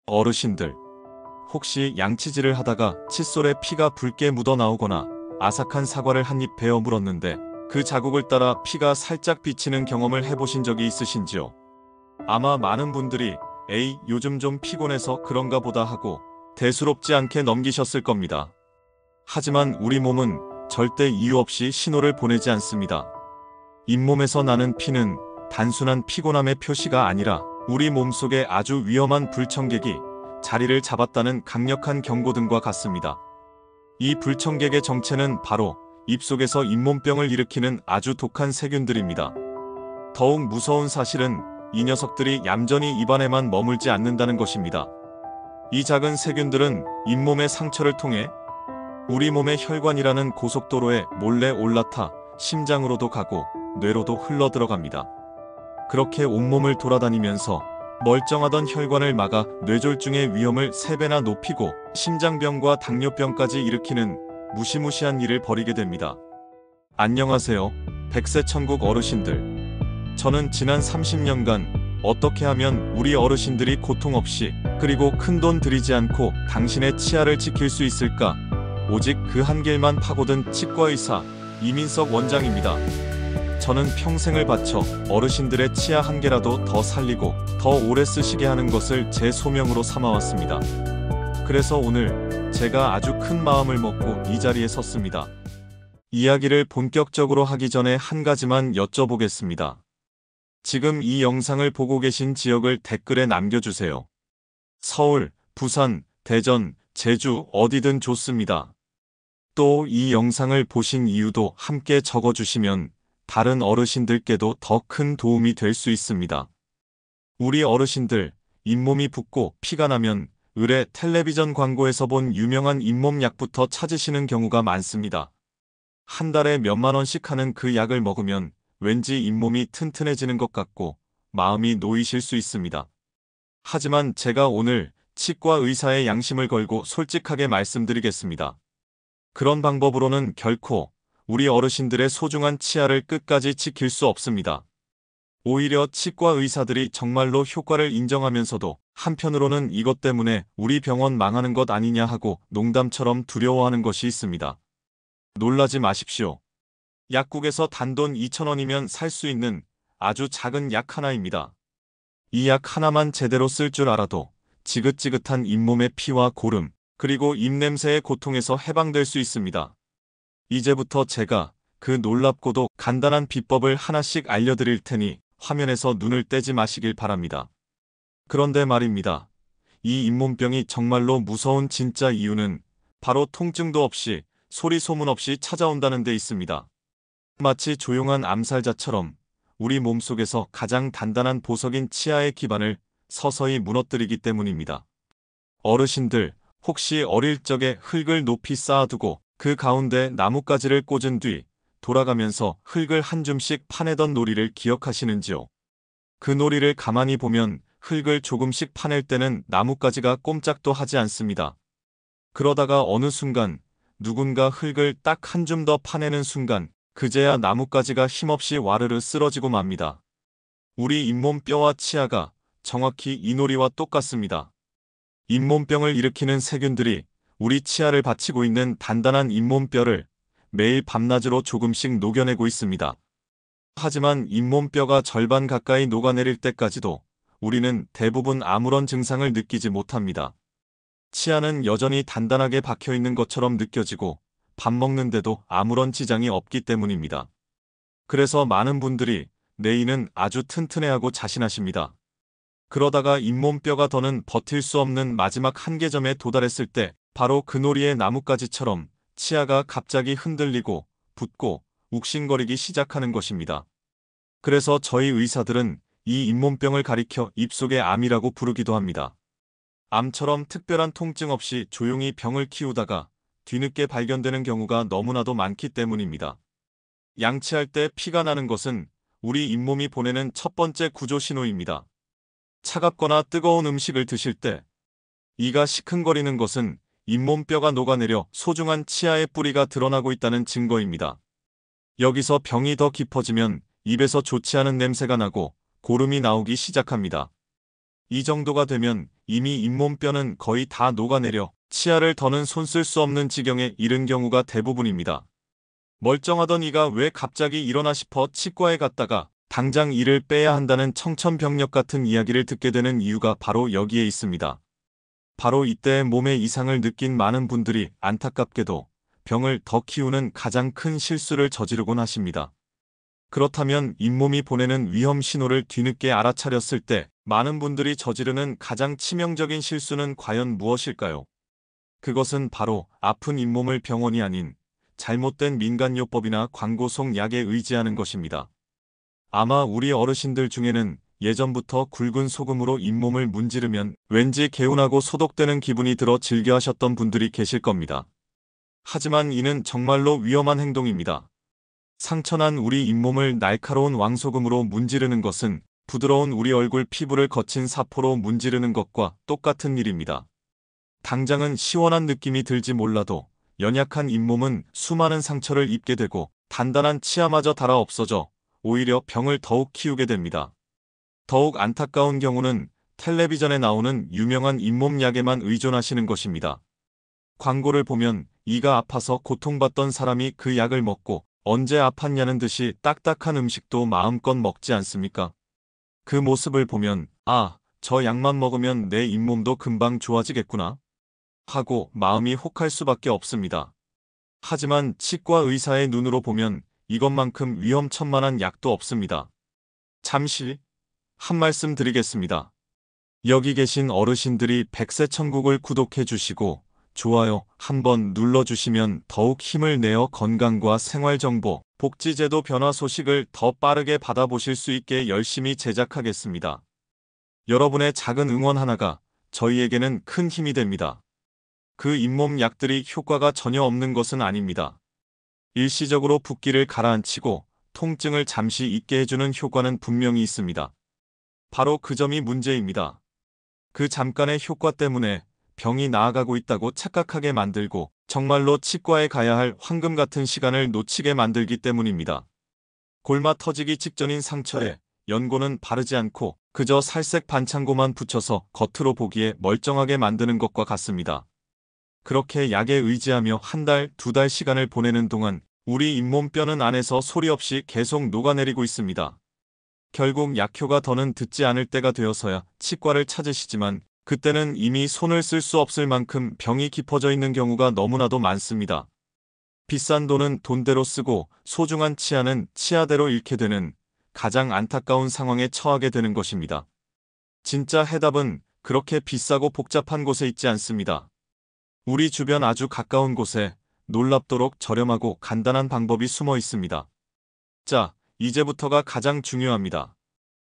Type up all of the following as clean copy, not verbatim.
어르신들, 혹시 양치질을 하다가 칫솔에 피가 붉게 묻어 나오거나 아삭한 사과를 한 입 베어 물었는데 그 자국을 따라 피가 살짝 비치는 경험을 해보신 적이 있으신지요? 아마 많은 분들이 에이, 요즘 좀 피곤해서 그런가 보다 하고 대수롭지 않게 넘기셨을 겁니다. 하지만 우리 몸은 절대 이유 없이 신호를 보내지 않습니다. 잇몸에서 나는 피는 단순한 피곤함의 표시가 아니라 우리 몸속에 아주 위험한 불청객이 자리를 잡았다는 강력한 경고등과 같습니다. 이 불청객의 정체는 바로 입속에서 잇몸병을 일으키는 아주 독한 세균들입니다. 더욱 무서운 사실은 이 녀석들이 얌전히 입안에만 머물지 않는다는 것입니다. 이 작은 세균들은 잇몸의 상처를 통해 우리 몸의 혈관이라는 고속도로에 몰래 올라타 심장으로도 가고 뇌로도 흘러 들어갑니다. 그렇게 온몸을 돌아다니면서 멀쩡하던 혈관을 막아 뇌졸중의 위험을 3배나 높이고 심장병과 당뇨병까지 일으키는 무시무시한 일을 벌이게 됩니다. 안녕하세요. 백세천국 어르신들. 저는 지난 30년간 어떻게 하면 우리 어르신들이 고통 없이 그리고 큰돈 들이지 않고 당신의 치아를 지킬 수 있을까? 오직 그 한 길만 파고든 치과의사 이민석 원장입니다. 저는 평생을 바쳐 어르신들의 치아 한 개라도 더 살리고 더 오래 쓰시게 하는 것을 제 소명으로 삼아왔습니다. 그래서 오늘 제가 아주 큰 마음을 먹고 이 자리에 섰습니다. 이야기를 본격적으로 하기 전에 한 가지만 여쭤보겠습니다. 지금 이 영상을 보고 계신 지역을 댓글에 남겨주세요. 서울, 부산, 대전, 제주 어디든 좋습니다. 또 이 영상을 보신 이유도 함께 적어주시면 다른 어르신들께도 더 큰 도움이 될 수 있습니다. 우리 어르신들, 잇몸이 붓고 피가 나면 의뢰 텔레비전 광고에서 본 유명한 잇몸 약부터 찾으시는 경우가 많습니다. 한 달에 몇만 원씩 하는 그 약을 먹으면 왠지 잇몸이 튼튼해지는 것 같고 마음이 놓이실 수 있습니다. 하지만 제가 오늘 치과 의사의 양심을 걸고 솔직하게 말씀드리겠습니다. 그런 방법으로는 결코 우리 어르신들의 소중한 치아를 끝까지 지킬 수 없습니다. 오히려 치과 의사들이 정말로 효과를 인정하면서도 한편으로는 이것 때문에 우리 병원 망하는 것 아니냐 하고 농담처럼 두려워하는 것이 있습니다. 놀라지 마십시오. 약국에서 단돈 2,000원이면 살 수 있는 아주 작은 약 하나입니다. 이 약 하나만 제대로 쓸 줄 알아도 지긋지긋한 잇몸의 피와 고름, 그리고 입냄새의 고통에서 해방될 수 있습니다. 이제부터 제가 그 놀랍고도 간단한 비법을 하나씩 알려드릴 테니 화면에서 눈을 떼지 마시길 바랍니다. 그런데 말입니다. 이 잇몸병이 정말로 무서운 진짜 이유는 바로 통증도 없이 소리 소문 없이 찾아온다는 데 있습니다. 마치 조용한 암살자처럼 우리 몸속에서 가장 단단한 보석인 치아의 기반을 서서히 무너뜨리기 때문입니다. 어르신들, 혹시 어릴 적에 흙을 높이 쌓아두고 그 가운데 나뭇가지를 꽂은 뒤 돌아가면서 흙을 한 줌씩 파내던 놀이를 기억하시는지요? 그 놀이를 가만히 보면 흙을 조금씩 파낼 때는 나뭇가지가 꼼짝도 하지 않습니다. 그러다가 어느 순간 누군가 흙을 딱 한 줌 더 파내는 순간 그제야 나뭇가지가 힘없이 와르르 쓰러지고 맙니다. 우리 잇몸뼈와 치아가 정확히 이 놀이와 똑같습니다. 잇몸병을 일으키는 세균들이 우리 치아를 받치고 있는 단단한 잇몸뼈를 매일 밤낮으로 조금씩 녹여내고 있습니다. 하지만 잇몸뼈가 절반 가까이 녹아내릴 때까지도 우리는 대부분 아무런 증상을 느끼지 못합니다. 치아는 여전히 단단하게 박혀있는 것처럼 느껴지고 밥 먹는데도 아무런 지장이 없기 때문입니다. 그래서 많은 분들이 내 이는 아주 튼튼해하고 자신하십니다. 그러다가 잇몸뼈가 더는 버틸 수 없는 마지막 한계점에 도달했을 때 바로 그 놀이의 나뭇가지처럼 치아가 갑자기 흔들리고 붓고 욱신거리기 시작하는 것입니다. 그래서 저희 의사들은 이 잇몸병을 가리켜 입속의 암이라고 부르기도 합니다. 암처럼 특별한 통증 없이 조용히 병을 키우다가 뒤늦게 발견되는 경우가 너무나도 많기 때문입니다. 양치할 때 피가 나는 것은 우리 잇몸이 보내는 첫 번째 구조 신호입니다. 차갑거나 뜨거운 음식을 드실 때 이가 시큰거리는 것은 잇몸뼈가 녹아내려 소중한 치아의 뿌리가 드러나고 있다는 증거입니다. 여기서 병이 더 깊어지면 입에서 좋지 않은 냄새가 나고 고름이 나오기 시작합니다. 이 정도가 되면 이미 잇몸뼈는 거의 다 녹아내려 치아를 더는 손 쓸 수 없는 지경에 이른 경우가 대부분입니다. 멀쩡하던 이가 왜 갑자기 일어나 싶어 치과에 갔다가 당장 이를 빼야 한다는 청천벽력 같은 이야기를 듣게 되는 이유가 바로 여기에 있습니다. 바로 이때 몸의 이상을 느낀 많은 분들이 안타깝게도 병을 더 키우는 가장 큰 실수를 저지르곤 하십니다. 그렇다면 잇몸이 보내는 위험 신호를 뒤늦게 알아차렸을 때 많은 분들이 저지르는 가장 치명적인 실수는 과연 무엇일까요? 그것은 바로 아픈 잇몸을 병원이 아닌 잘못된 민간요법이나 광고 속 약에 의지하는 것입니다. 아마 우리 어르신들 중에는 예전부터 굵은 소금으로 잇몸을 문지르면 왠지 개운하고 소독되는 기분이 들어 즐겨 하셨던 분들이 계실 겁니다. 하지만 이는 정말로 위험한 행동입니다. 상처난 우리 잇몸을 날카로운 왕소금으로 문지르는 것은 부드러운 우리 얼굴 피부를 거친 사포로 문지르는 것과 똑같은 일입니다. 당장은 시원한 느낌이 들지 몰라도 연약한 잇몸은 수많은 상처를 입게 되고 단단한 치아마저 닳아 없어져 오히려 병을 더욱 키우게 됩니다. 더욱 안타까운 경우는 텔레비전에 나오는 유명한 잇몸 약에만 의존하시는 것입니다. 광고를 보면 이가 아파서 고통받던 사람이 그 약을 먹고 언제 아팠냐는 듯이 딱딱한 음식도 마음껏 먹지 않습니까? 그 모습을 보면 아, 저 약만 먹으면 내 잇몸도 금방 좋아지겠구나 하고 마음이 혹할 수밖에 없습니다. 하지만 치과 의사의 눈으로 보면 이것만큼 위험천만한 약도 없습니다. 잠시 한 말씀 드리겠습니다. 여기 계신 어르신들이 백세천국을 구독해 주시고 좋아요 한번 눌러주시면 더욱 힘을 내어 건강과 생활정보, 복지제도 변화 소식을 더 빠르게 받아보실 수 있게 열심히 제작하겠습니다. 여러분의 작은 응원 하나가 저희에게는 큰 힘이 됩니다. 그 잇몸 약들이 효과가 전혀 없는 것은 아닙니다. 일시적으로 붓기를 가라앉히고 통증을 잠시 잊게 해주는 효과는 분명히 있습니다. 바로 그 점이 문제입니다. 그 잠깐의 효과 때문에 병이 나아가고 있다고 착각하게 만들고 정말로 치과에 가야 할 황금 같은 시간을 놓치게 만들기 때문입니다. 골마 터지기 직전인 상처에 연고는 바르지 않고 그저 살색 반창고만 붙여서 겉으로 보기에 멀쩡하게 만드는 것과 같습니다. 그렇게 약에 의지하며 한 달, 두 달 시간을 보내는 동안 우리 잇몸뼈는 안에서 소리 없이 계속 녹아내리고 있습니다. 결국 약효가 더는 듣지 않을 때가 되어서야 치과를 찾으시지만 그때는 이미 손을 쓸 수 없을 만큼 병이 깊어져 있는 경우가 너무나도 많습니다. 비싼 돈은 돈대로 쓰고 소중한 치아는 치아대로 잃게 되는 가장 안타까운 상황에 처하게 되는 것입니다. 진짜 해답은 그렇게 비싸고 복잡한 곳에 있지 않습니다. 우리 주변 아주 가까운 곳에 놀랍도록 저렴하고 간단한 방법이 숨어 있습니다. 자, 이제부터가 가장 중요합니다.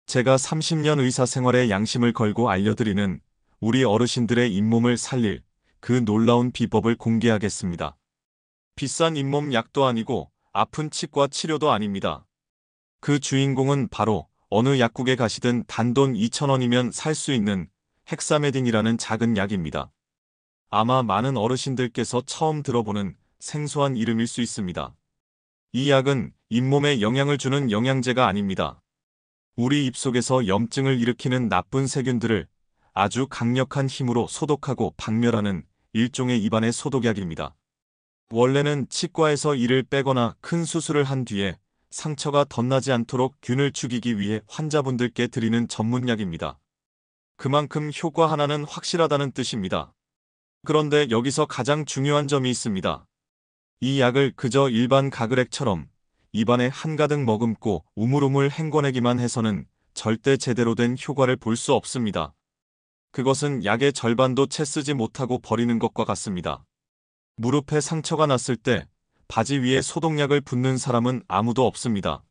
제가 30년 의사 생활에 양심을 걸고 알려드리는 우리 어르신들의 잇몸을 살릴 그 놀라운 비법을 공개하겠습니다. 비싼 잇몸 약도 아니고 아픈 치과 치료도 아닙니다. 그 주인공은 바로 어느 약국에 가시든 단돈 2,000원이면 살 수 있는 헥사메딘이라는 작은 약입니다. 아마 많은 어르신들께서 처음 들어보는 생소한 이름일 수 있습니다. 이 약은 잇몸에 영향을 주는 영양제가 아닙니다. 우리 입속에서 염증을 일으키는 나쁜 세균들을 아주 강력한 힘으로 소독하고 박멸하는 일종의 입안의 소독약입니다. 원래는 치과에서 이를 빼거나 큰 수술을 한 뒤에 상처가 덧나지 않도록 균을 죽이기 위해 환자분들께 드리는 전문약입니다. 그만큼 효과 하나는 확실하다는 뜻입니다. 그런데 여기서 가장 중요한 점이 있습니다. 이 약을 그저 일반 가글액처럼 입안에 한가득 머금고 우물우물 헹궈내기만 해서는 절대 제대로 된 효과를 볼 수 없습니다. 그것은 약의 절반도 채 쓰지 못하고 버리는 것과 같습니다. 무릎에 상처가 났을 때 바지 위에 소독약을 붓는 사람은 아무도 없습니다.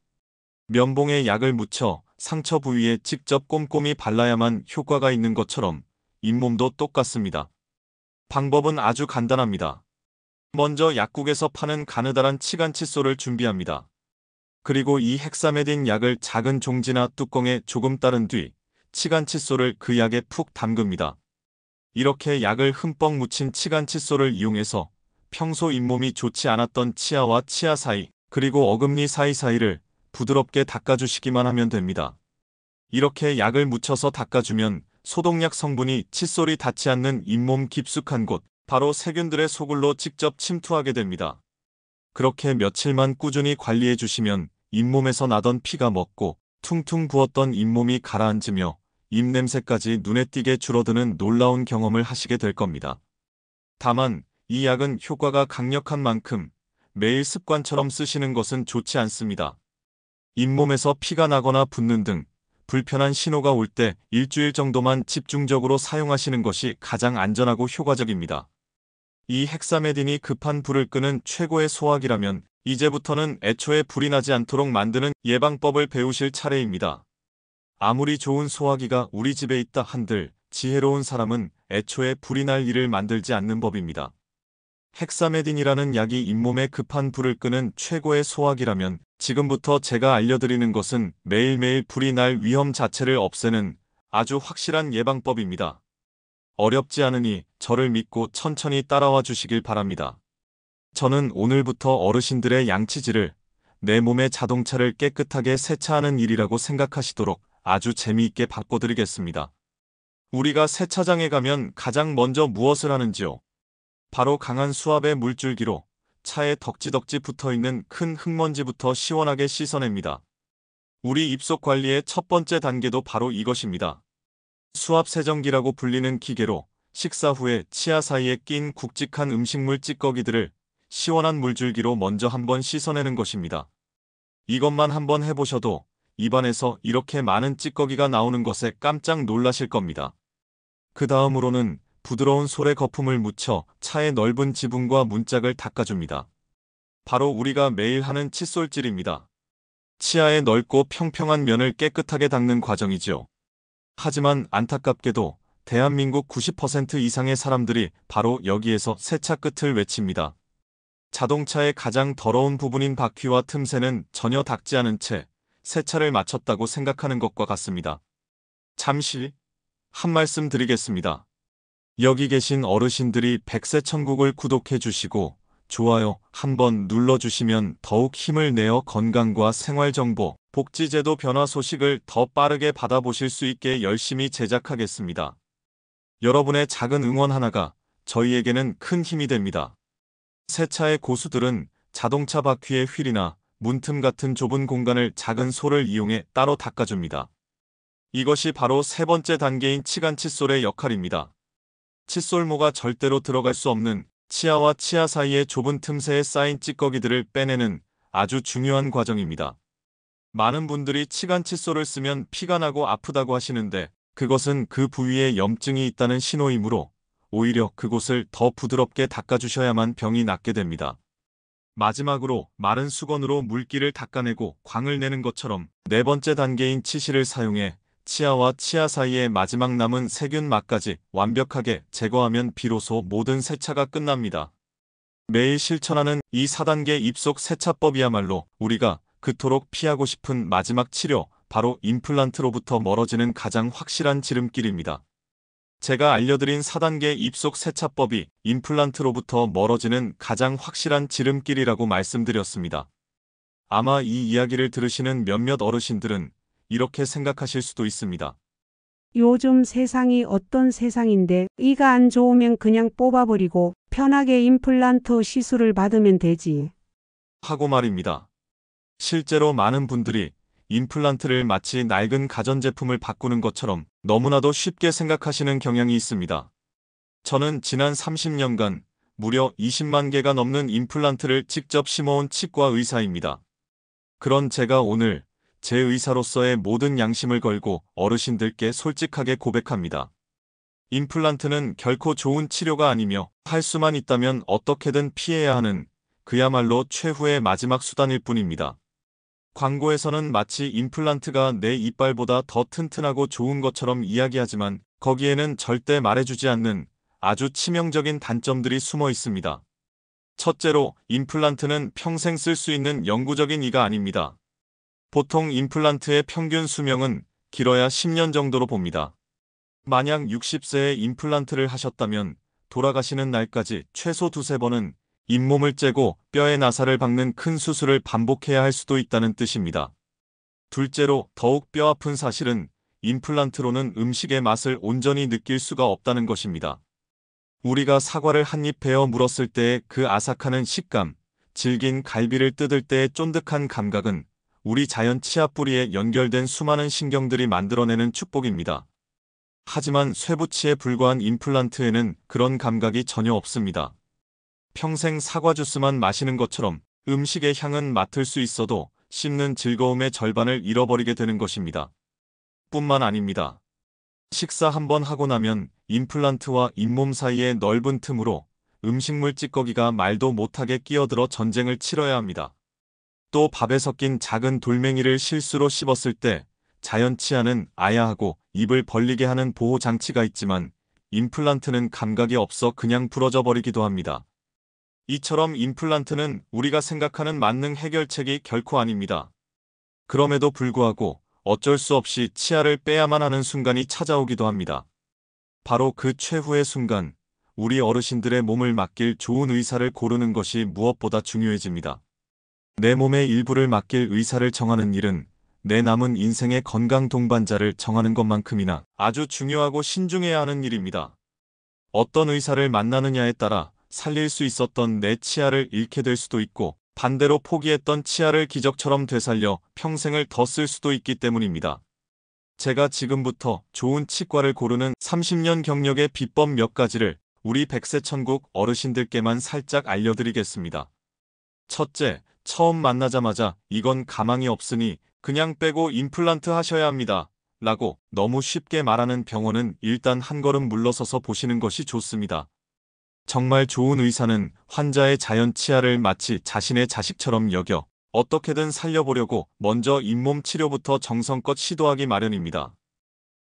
면봉에 약을 묻혀 상처 부위에 직접 꼼꼼히 발라야만 효과가 있는 것처럼 잇몸도 똑같습니다. 방법은 아주 간단합니다. 먼저 약국에서 파는 가느다란 치간 칫솔을 준비합니다. 그리고 이 헥사메딘 약을 작은 종지나 뚜껑에 조금 따른 뒤 치간 칫솔을 그 약에 푹 담급니다. 이렇게 약을 흠뻑 묻힌 치간 칫솔을 이용해서 평소 잇몸이 좋지 않았던 치아와 치아 사이 그리고 어금니 사이사이를 부드럽게 닦아주시기만 하면 됩니다. 이렇게 약을 묻혀서 닦아주면 소독약 성분이 칫솔이 닿지 않는 잇몸 깊숙한 곳, 바로 세균들의 소굴로 직접 침투하게 됩니다. 그렇게 며칠만 꾸준히 관리해 주시면 잇몸에서 나던 피가 멎고 퉁퉁 부었던 잇몸이 가라앉으며 입냄새까지 눈에 띄게 줄어드는 놀라운 경험을 하시게 될 겁니다. 다만 이 약은 효과가 강력한 만큼 매일 습관처럼 쓰시는 것은 좋지 않습니다. 잇몸에서 피가 나거나 붓는 등 불편한 신호가 올 때 일주일 정도만 집중적으로 사용하시는 것이 가장 안전하고 효과적입니다. 이 헥사메딘이 급한 불을 끄는 최고의 소화기라면 이제부터는 애초에 불이 나지 않도록 만드는 예방법을 배우실 차례입니다. 아무리 좋은 소화기가 우리 집에 있다 한들 지혜로운 사람은 애초에 불이 날 일을 만들지 않는 법입니다. 헥사메딘이라는 약이 잇몸에 급한 불을 끄는 최고의 소화기라면 지금부터 제가 알려드리는 것은 매일매일 불이 날 위험 자체를 없애는 아주 확실한 예방법입니다. 어렵지 않으니 저를 믿고 천천히 따라와 주시길 바랍니다. 저는 오늘부터 어르신들의 양치질을 내 몸의 자동차를 깨끗하게 세차하는 일이라고 생각하시도록 아주 재미있게 바꿔드리겠습니다. 우리가 세차장에 가면 가장 먼저 무엇을 하는지요? 바로 강한 수압의 물줄기로 차에 덕지덕지 붙어있는 큰 흙먼지부터 시원하게 씻어냅니다. 우리 입속 관리의 첫 번째 단계도 바로 이것입니다. 수압 세정기라고 불리는 기계로 식사 후에 치아 사이에 낀 굵직한 음식물 찌꺼기들을 시원한 물줄기로 먼저 한번 씻어내는 것입니다. 이것만 한번 해보셔도 입안에서 이렇게 많은 찌꺼기가 나오는 것에 깜짝 놀라실 겁니다. 그 다음으로는 부드러운 솔에 거품을 묻혀 차의 넓은 지붕과 문짝을 닦아줍니다. 바로 우리가 매일 하는 칫솔질입니다. 치아의 넓고 평평한 면을 깨끗하게 닦는 과정이죠. 하지만 안타깝게도 대한민국 90% 이상의 사람들이 바로 여기에서 세차 끝을 외칩니다. 자동차의 가장 더러운 부분인 바퀴와 틈새는 전혀 닦지 않은 채 세차를 마쳤다고 생각하는 것과 같습니다. 잠시 한 말씀 드리겠습니다. 여기 계신 어르신들이 백세천국을 구독해 주시고 좋아요 한번 눌러주시면 더욱 힘을 내어 건강과 생활정보, 복지제도 변화 소식을 더 빠르게 받아보실 수 있게 열심히 제작하겠습니다. 여러분의 작은 응원 하나가 저희에게는 큰 힘이 됩니다. 세차의 고수들은 자동차 바퀴의 휠이나 문틈 같은 좁은 공간을 작은 솔을 이용해 따로 닦아줍니다. 이것이 바로 세 번째 단계인 치간 칫솔의 역할입니다. 칫솔모가 절대로 들어갈 수 없는 치아와 치아 사이의 좁은 틈새에 쌓인 찌꺼기들을 빼내는 아주 중요한 과정입니다. 많은 분들이 치간 칫솔을 쓰면 피가 나고 아프다고 하시는데 그것은 그 부위에 염증이 있다는 신호이므로 오히려 그곳을 더 부드럽게 닦아주셔야만 병이 낫게 됩니다. 마지막으로 마른 수건으로 물기를 닦아내고 광을 내는 것처럼 네 번째 단계인 치실을 사용해 치아와 치아 사이의 마지막 남은 세균 막까지 완벽하게 제거하면 비로소 모든 세차가 끝납니다. 매일 실천하는 이 4단계 입속 세차법이야말로 우리가 그토록 피하고 싶은 마지막 치료, 바로 임플란트로부터 멀어지는 가장 확실한 지름길입니다. 제가 알려드린 4단계 입속 세차법이 임플란트로부터 멀어지는 가장 확실한 지름길이라고 말씀드렸습니다. 아마 이 이야기를 들으시는 몇몇 어르신들은 이렇게 생각하실 수도 있습니다. 요즘 세상이 어떤 세상인데 이가 안 좋으면 그냥 뽑아버리고 편하게 임플란트 시술을 받으면 되지. 하고 말입니다. 실제로 많은 분들이 임플란트를 마치 낡은 가전제품을 바꾸는 것처럼 너무나도 쉽게 생각하시는 경향이 있습니다. 저는 지난 30년간 무려 20만 개가 넘는 임플란트를 직접 심어온 치과 의사입니다. 그런 제가 오늘 제 의사로서의 모든 양심을 걸고 어르신들께 솔직하게 고백합니다. 임플란트는 결코 좋은 치료가 아니며 할 수만 있다면 어떻게든 피해야 하는 그야말로 최후의 마지막 수단일 뿐입니다. 광고에서는 마치 임플란트가 내 이빨보다 더 튼튼하고 좋은 것처럼 이야기하지만 거기에는 절대 말해주지 않는 아주 치명적인 단점들이 숨어 있습니다. 첫째로 임플란트는 평생 쓸 수 있는 영구적인 이가 아닙니다. 보통 임플란트의 평균 수명은 길어야 10년 정도로 봅니다. 만약 60세에 임플란트를 하셨다면 돌아가시는 날까지 최소 두세 번은 잇몸을 째고 뼈에 나사를 박는 큰 수술을 반복해야 할 수도 있다는 뜻입니다. 둘째로 더욱 뼈아픈 사실은 임플란트로는 음식의 맛을 온전히 느낄 수가 없다는 것입니다. 우리가 사과를 한 입 베어 물었을 때의 그 아삭하는 식감, 질긴 갈비를 뜯을 때의 쫀득한 감각은 우리 자연 치아 뿌리에 연결된 수많은 신경들이 만들어내는 축복입니다. 하지만 쇠붙이에 불과한 임플란트에는 그런 감각이 전혀 없습니다. 평생 사과 주스만 마시는 것처럼 음식의 향은 맡을 수 있어도 씹는 즐거움의 절반을 잃어버리게 되는 것입니다. 뿐만 아닙니다. 식사 한번 하고 나면 임플란트와 잇몸 사이의 넓은 틈으로 음식물 찌꺼기가 말도 못하게 끼어들어 전쟁을 치러야 합니다. 또 밥에 섞인 작은 돌멩이를 실수로 씹었을 때 자연 치아는 아야하고 입을 벌리게 하는 보호 장치가 있지만 임플란트는 감각이 없어 그냥 부러져 버리기도 합니다. 이처럼 임플란트는 우리가 생각하는 만능 해결책이 결코 아닙니다. 그럼에도 불구하고 어쩔 수 없이 치아를 빼야만 하는 순간이 찾아오기도 합니다. 바로 그 최후의 순간, 우리 어르신들의 몸을 맡길 좋은 의사를 고르는 것이 무엇보다 중요해집니다. 내 몸의 일부를 맡길 의사를 정하는 일은 내 남은 인생의 건강 동반자를 정하는 것만큼이나 아주 중요하고 신중해야 하는 일입니다. 어떤 의사를 만나느냐에 따라 살릴 수 있었던 내 치아를 잃게 될 수도 있고 반대로 포기했던 치아를 기적처럼 되살려 평생을 더 쓸 수도 있기 때문입니다. 제가 지금부터 좋은 치과를 고르는 30년 경력의 비법 몇 가지를 우리 백세천국 어르신들께만 살짝 알려드리겠습니다. 첫째, 처음 만나자마자 이건 가망이 없으니 그냥 빼고 임플란트 하셔야 합니다. 라고 너무 쉽게 말하는 병원은 일단 한 걸음 물러서서 보시는 것이 좋습니다. 정말 좋은 의사는 환자의 자연 치아를 마치 자신의 자식처럼 여겨 어떻게든 살려보려고 먼저 잇몸 치료부터 정성껏 시도하기 마련입니다.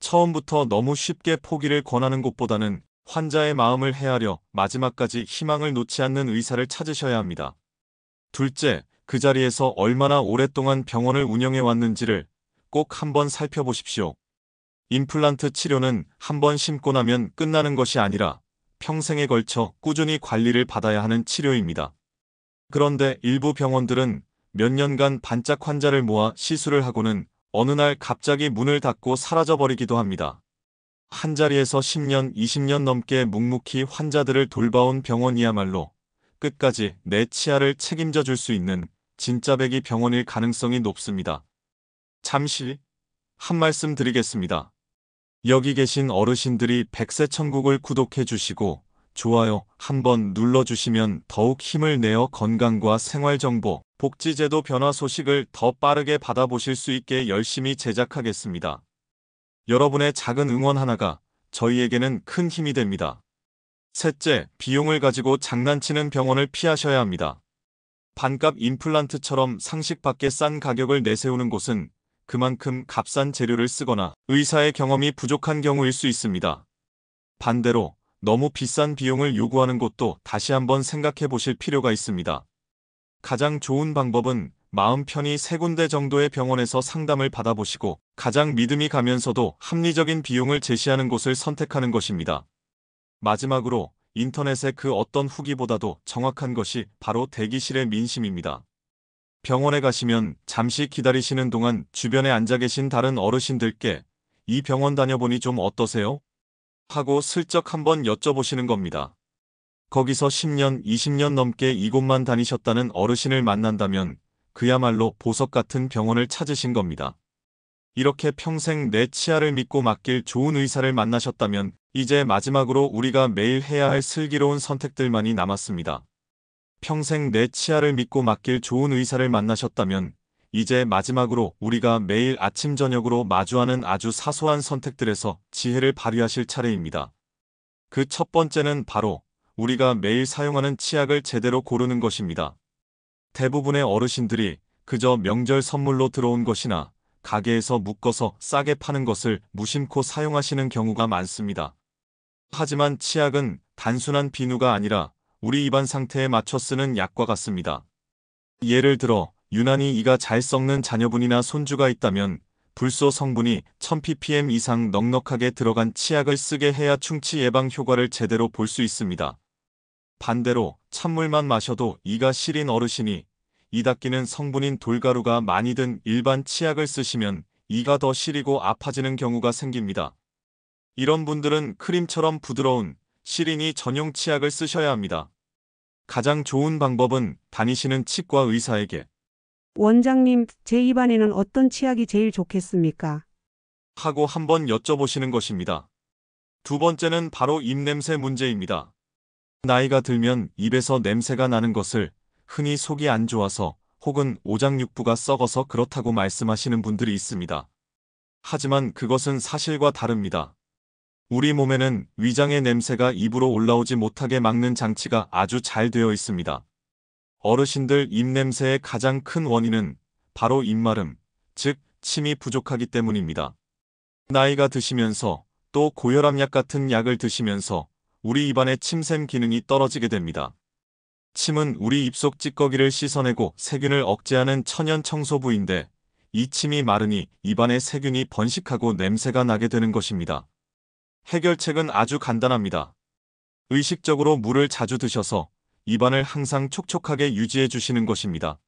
처음부터 너무 쉽게 포기를 권하는 것보다는 환자의 마음을 헤아려 마지막까지 희망을 놓지 않는 의사를 찾으셔야 합니다. 둘째, 그 자리에서 얼마나 오랫동안 병원을 운영해 왔는지를 꼭 한번 살펴보십시오. 임플란트 치료는 한번 심고 나면 끝나는 것이 아니라 평생에 걸쳐 꾸준히 관리를 받아야 하는 치료입니다. 그런데 일부 병원들은 몇 년간 반짝 환자를 모아 시술을 하고는 어느 날 갑자기 문을 닫고 사라져버리기도 합니다. 한자리에서 10년, 20년 넘게 묵묵히 환자들을 돌봐온 병원이야말로 끝까지 내 치아를 책임져 줄 수 있는 진짜배기 병원일 가능성이 높습니다. 잠시 한 말씀 드리겠습니다. 여기 계신 어르신들이 백세천국을 구독해 주시고 좋아요 한번 눌러주시면 더욱 힘을 내어 건강과 생활정보, 복지제도 변화 소식을 더 빠르게 받아보실 수 있게 열심히 제작하겠습니다. 여러분의 작은 응원 하나가 저희에게는 큰 힘이 됩니다. 셋째, 비용을 가지고 장난치는 병원을 피하셔야 합니다. 반값 임플란트처럼 상식 밖의 싼 가격을 내세우는 곳은 그만큼 값싼 재료를 쓰거나 의사의 경험이 부족한 경우일 수 있습니다. 반대로 너무 비싼 비용을 요구하는 곳도 다시 한번 생각해 보실 필요가 있습니다. 가장 좋은 방법은 마음 편히 3군데 정도의 병원에서 상담을 받아보시고 가장 믿음이 가면서도 합리적인 비용을 제시하는 곳을 선택하는 것입니다. 마지막으로 인터넷의 그 어떤 후기보다도 정확한 것이 바로 대기실의 민심입니다. 병원에 가시면 잠시 기다리시는 동안 주변에 앉아 계신 다른 어르신들께 이 병원 다녀보니 좀 어떠세요? 하고 슬쩍 한번 여쭤보시는 겁니다. 거기서 10년, 20년 넘게 이곳만 다니셨다는 어르신을 만난다면 그야말로 보석 같은 병원을 찾으신 겁니다. 이렇게 평생 내 치아를 믿고 맡길 좋은 의사를 만나셨다면 이제 마지막으로 우리가 매일 해야 할 슬기로운 선택들만이 남았습니다. 평생 내 치아를 믿고 맡길 좋은 의사를 만나셨다면 이제 마지막으로 우리가 매일 아침 저녁으로 마주하는 아주 사소한 선택들에서 지혜를 발휘하실 차례입니다. 그 첫 번째는 바로 우리가 매일 사용하는 치약을 제대로 고르는 것입니다. 대부분의 어르신들이 그저 명절 선물로 들어온 것이나 가게에서 묶어서 싸게 파는 것을 무심코 사용하시는 경우가 많습니다. 하지만 치약은 단순한 비누가 아니라 우리 입안 상태에 맞춰 쓰는 약과 같습니다. 예를 들어 유난히 이가 잘 썩는 자녀분이나 손주가 있다면 불소 성분이 1000ppm 이상 넉넉하게 들어간 치약을 쓰게 해야 충치 예방 효과를 제대로 볼 수 있습니다. 반대로 찬물만 마셔도 이가 시린 어르신이 이 닦이는 성분인 돌가루가 많이 든 일반 치약을 쓰시면 이가 더 시리고 아파지는 경우가 생깁니다. 이런 분들은 크림처럼 부드러운 시린이 전용 치약을 쓰셔야 합니다. 가장 좋은 방법은 다니시는 치과 의사에게 원장님, 제 입안에는 어떤 치약이 제일 좋겠습니까? 하고 한번 여쭤보시는 것입니다. 두 번째는 바로 입냄새 문제입니다. 나이가 들면 입에서 냄새가 나는 것을 흔히 속이 안 좋아서 혹은 오장육부가 썩어서 그렇다고 말씀하시는 분들이 있습니다. 하지만 그것은 사실과 다릅니다. 우리 몸에는 위장의 냄새가 입으로 올라오지 못하게 막는 장치가 아주 잘 되어 있습니다. 어르신들 입냄새의 가장 큰 원인은 바로 입마름, 즉 침이 부족하기 때문입니다. 나이가 드시면서 또 고혈압약 같은 약을 드시면서 우리 입안의 침샘 기능이 떨어지게 됩니다. 침은 우리 입속 찌꺼기를 씻어내고 세균을 억제하는 천연 청소부인데 이 침이 마르니 입안에 세균이 번식하고 냄새가 나게 되는 것입니다. 해결책은 아주 간단합니다. 의식적으로 물을 자주 드셔서 입안을 항상 촉촉하게 유지해 주시는 것입니다.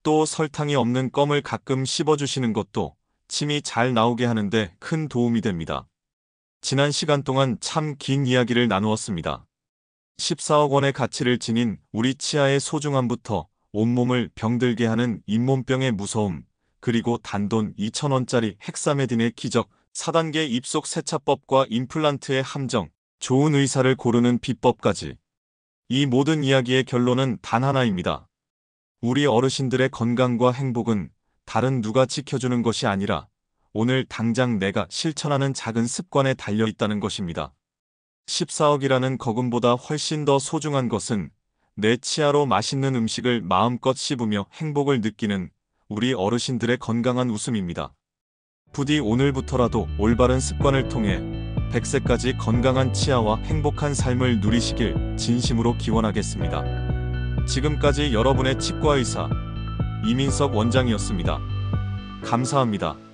또 설탕이 없는 껌을 가끔 씹어 주시는 것도 침이 잘 나오게 하는데 큰 도움이 됩니다. 지난 시간 동안 참 긴 이야기를 나누었습니다. 14억 원의 가치를 지닌 우리 치아의 소중함부터 온몸을 병들게 하는 잇몸병의 무서움, 그리고 단돈 2,000원짜리 헥사메딘의 기적, 4단계 입속 세차법과 임플란트의 함정, 좋은 의사를 고르는 비법까지. 이 모든 이야기의 결론은 단 하나입니다. 우리 어르신들의 건강과 행복은 다른 누가 지켜주는 것이 아니라 오늘 당장 내가 실천하는 작은 습관에 달려 있다는 것입니다. 14억이라는 거금보다 훨씬 더 소중한 것은 내 치아로 맛있는 음식을 마음껏 씹으며 행복을 느끼는 우리 어르신들의 건강한 웃음입니다. 부디 오늘부터라도 올바른 습관을 통해 100세까지 건강한 치아와 행복한 삶을 누리시길 진심으로 기원하겠습니다. 지금까지 여러분의 치과의사 이민석 원장이었습니다. 감사합니다.